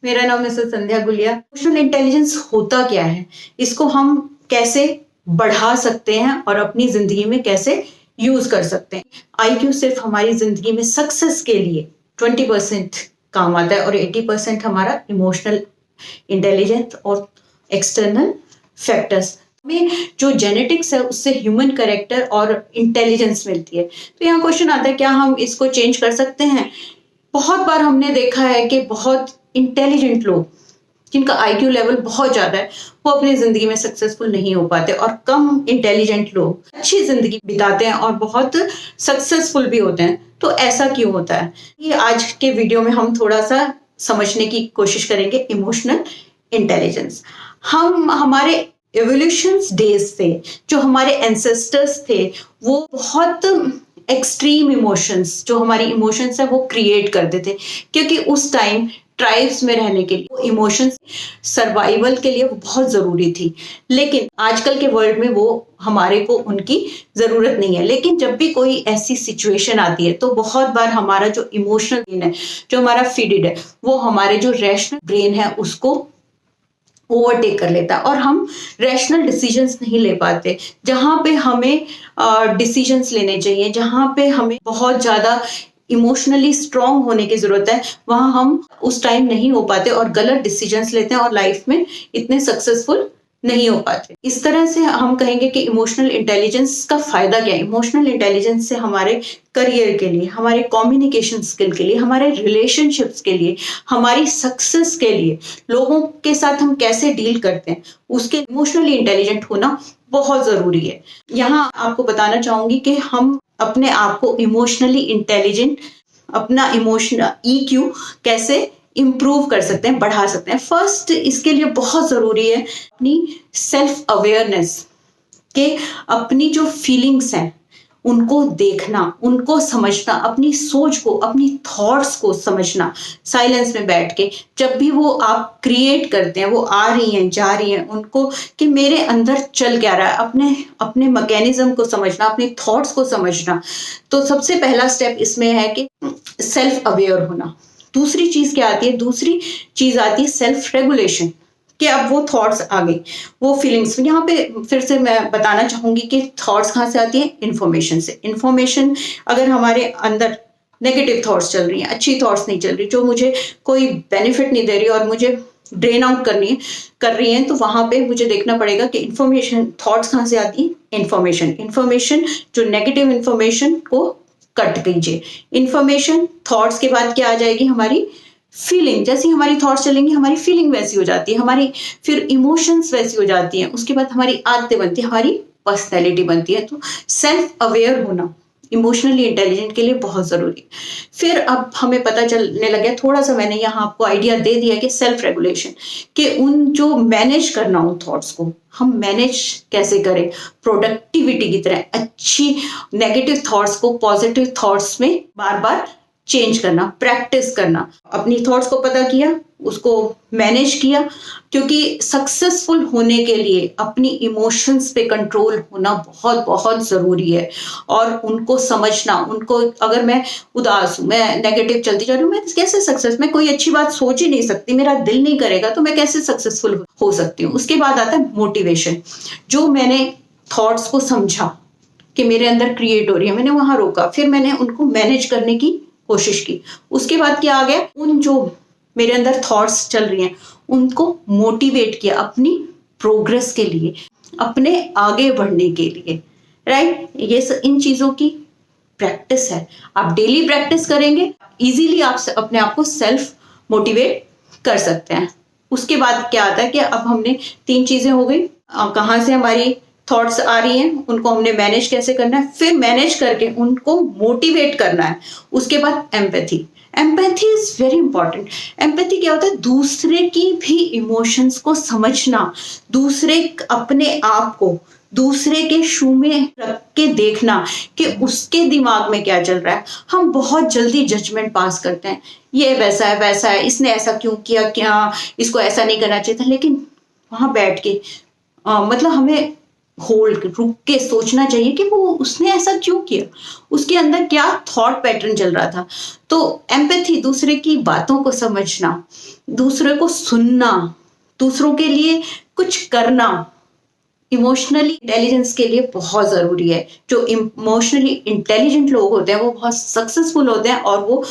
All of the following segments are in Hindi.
मेरा नाम मिसेस संध्या गुलिया। इमोशनल इंटेलिजेंस होता क्या है, इसको हम कैसे बढ़ा सकते हैं और अपनी जिंदगी में कैसे यूज कर सकते हैं। आईक्यू सिर्फ हमारी जिंदगी में सक्सेस के लिए 20% काम आता है और 80% हमारा इमोशनल इंटेलिजेंस और एक्सटर्नल फैक्टर्स में जो जेनेटिक्स है उससे ह्यूमन कैरेक्टर और इंटेलिजेंस मिलती है। तो यहाँ क्वेश्चन आता है, क्या हम इसको चेंज कर सकते हैं? बहुत बार हमने देखा है कि बहुत इंटेलिजेंट लोग जिनका आईक्यू लेवल बहुत ज्यादा है वो अपनी जिंदगी में सक्सेसफुल नहीं हो पाते और कम इंटेलिजेंट लोग अच्छी जिंदगी बिताते हैं और बहुत सक्सेसफुल भी होते हैं। तो ऐसा क्यों होता है, ये आज के वीडियो में हम थोड़ा सा समझने की कोशिश करेंगे। इमोशनल इंटेलिजेंस, हम हमारे एवोल्यूशन डेज से जो हमारे एंसेस्टर्स थे वो बहुत एक्सट्रीम इमोशंस, जो हमारी इमोशंस है वो क्रिएट करते थे, क्योंकि उस टाइम ट्राइब्स में रहने के लिए वो इमोशंस सर्वाइवल के लिए वो बहुत जरूरी थी। लेकिन आजकल के वर्ल्ड में वो हमारे को उनकी जरूरत नहीं है। लेकिन जब भी कोई ऐसी सिचुएशन आती है तो बहुत बार हमारा जो इमोशनल ब्रेन है, जो हमारा फीडेड है, वो हमारे जो रैशनल ब्रेन है उसको ओवरटेक कर लेता है और हम रैशनल डिसीजंस नहीं ले पाते। जहां पे हमें डिसीजंस लेने चाहिए, जहां पे हमें बहुत ज्यादा इमोशनली स्ट्रांग होने की जरूरत है, वहां हम उस टाइम नहीं हो पाते और गलत डिसीजंस लेते हैं और लाइफ में इतने सक्सेसफुल नहीं हो पाते। इस तरह से हम कहेंगे कि इमोशनल इंटेलिजेंस का फायदा क्या है। इमोशनल इंटेलिजेंस से हमारे करियर के लिए, हमारे कम्युनिकेशन स्किल के लिए, हमारे रिलेशनशिप्स के लिए, हमारी सक्सेस के लिए, लोगों के साथ हम कैसे डील करते हैं, उसके इमोशनली इंटेलिजेंट होना बहुत जरूरी है। यहाँ आपको बताना चाहूंगी कि हम अपने आप को इमोशनली इंटेलिजेंट, अपना इमोशनल EQ कैसे इम्प्रूव कर सकते हैं, बढ़ा सकते हैं। फर्स्ट इसके लिए बहुत जरूरी है अपनी सेल्फ अवेयरनेस, के अपनी जो फीलिंग्स हैं उनको देखना, उनको समझना, अपनी सोच को, अपनी थॉट्स को समझना। साइलेंस में बैठ के जब भी वो आप क्रिएट करते हैं, वो आ रही हैं जा रही हैं, उनको कि मेरे अंदर चल क्या रहा है, अपने अपने मैकेनिज्म को समझना, अपने थॉट्स को समझना। तो सबसे पहला स्टेप इसमें है कि सेल्फ अवेयर होना। दूसरी चीज क्या आती है? दूसरी चीज आती है सेल्फ रेगुलेशन, कि अब वो थॉट्स आ गई, वो फीलिंग्स। यहाँ पे फिर से मैं बताना चाहूंगी कि थॉट्स कहाँ से आती है? इन्फॉर्मेशन से। इन्फॉर्मेशन अगर हमारे अंदर नेगेटिव थॉट्स चल रही हैं, अच्छी थॉट्स नहीं चल रही, जो मुझे कोई बेनिफिट नहीं दे रही और मुझे ड्रेन आउट कर रही हैं, तो वहां पे मुझे देखना पड़ेगा कि इन्फॉर्मेशन, थॉट्स कहाँ से आती है? इन्फॉर्मेशन जो नेगेटिव इन्फॉर्मेशन को कट कीजिए। इन्फॉर्मेशन, थॉट्स के बाद क्या आ जाएगी? हमारी फीलिंग। जैसी हमारी थॉट्स चलेंगी हमारी फीलिंग वैसी हो जाती है, हमारी फिर इमोशंस वैसी हो जाती हैं, उसके बाद हमारी आदतें बनती है, हमारी पर्सनैलिटी बनती है। तो सेल्फ अवेयर होना इमोशनली इंटेलिजेंट के लिए बहुत जरूरी है। फिर अब हमें पता चलने लगे, थोड़ा सा मैंने यहाँ आपको आइडिया दे दिया कि सेल्फ रेगुलेशन, कि उन जो मैनेज करना, उन थॉट्स को हम मैनेज कैसे करें, प्रोडक्टिविटी की तरह अच्छी नेगेटिव थॉट्स को पॉजिटिव थॉट्स में बार बार चेंज करना, प्रैक्टिस करना। अपनी थॉट्स को पता किया, उसको मैनेज किया, क्योंकि सक्सेसफुल होने के लिए अपनी इमोशंस पे कंट्रोल होना बहुत बहुत जरूरी है और उनको समझना। उनको, अगर मैं उदास हूं, मैं नेगेटिव चलती जा रही हूँ, मैं कैसे सक्सेस, मैं कोई अच्छी बात सोच ही नहीं सकती, मेरा दिल नहीं करेगा, तो मैं कैसे सक्सेसफुल हो सकती हूँ। उसके बाद आता है मोटिवेशन। जो मैंने थॉट्स को समझा कि मेरे अंदर क्रिएट हो रही है, मैंने वहां रोका, फिर मैंने उनको मैनेज करने की कोशिश की। उसके बाद क्या आ गया? उन जो मेरे अंदर थॉट्स चल रही हैं उनको मोटिवेट किया अपनी प्रोग्रेस के लिए, अपने आगे बढ़ने के लिए, राइट। ये इन चीजों की प्रैक्टिस है। आप डेली प्रैक्टिस करेंगे, इजीली आप अपने आप को सेल्फ मोटिवेट कर सकते हैं। उसके बाद क्या आता है कि अब हमने 3 चीजें हो गई, कहाँ से हमारी थॉट्स आ रही हैं, उनको हमने मैनेज कैसे करना है, फिर मैनेज करके उनको मोटिवेट करना है। उसके बाद empathy. Empathy is very important. Empathy क्या होता है? दूसरे की भी इमोशंस को समझना, दूसरे, अपने आप को दूसरे के शू में रख के देखना कि उसके दिमाग में क्या चल रहा है। हम बहुत जल्दी जजमेंट पास करते हैं, ये वैसा है, वैसा है, इसने ऐसा क्यों किया, क्या इसको ऐसा नहीं करना चाहिए था। लेकिन वहां बैठ के मतलब हमें होल्ड रुक के सोचना चाहिए कि वो उसने ऐसा क्यों किया, उसके अंदर क्या थॉट पैटर्न चल रहा था। तो एम्पैथी, दूसरे की बातों को समझना, दूसरे को सुनना, दूसरों के लिए कुछ करना, इमोशनली इंटेलिजेंस के लिए बहुत जरूरी है। जो इमोशनली इंटेलिजेंट लोग होते हैं वो बहुत सक्सेसफुल होते हैं और वो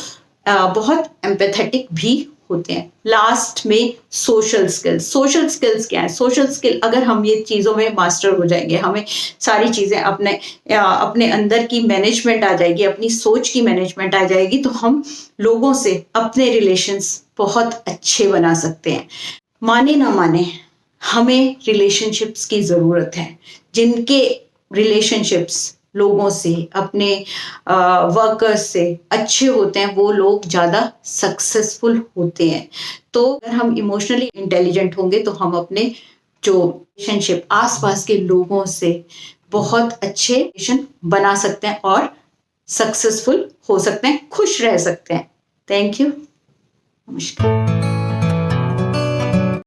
बहुत एम्पैथेटिक भी होते हैं। लास्ट में सोशल स्किल्स। सोशल स्किल्स क्या है? सोशल स्किल अगर हम ये चीजों में मास्टर हो जाएंगे, हमें सारी चीजें अपने अंदर की मैनेजमेंट आ जाएगी, अपनी सोच की मैनेजमेंट आ जाएगी, तो हम लोगों से अपने रिलेशंस बहुत अच्छे बना सकते हैं। माने ना माने, हमें रिलेशनशिप्स की जरूरत है। जिनके रिलेशनशिप्स लोगों से, अपने वर्कर्स से अच्छे होते हैं, वो लोग ज्यादा सक्सेसफुल होते हैं। तो अगर हम इमोशनली इंटेलिजेंट होंगे तो हम अपने जो रिलेशनशिप आसपास के लोगों से बहुत अच्छे रिलेशन बना सकते हैं और सक्सेसफुल हो सकते हैं, खुश रह सकते हैं। Thank you. नमस्कार।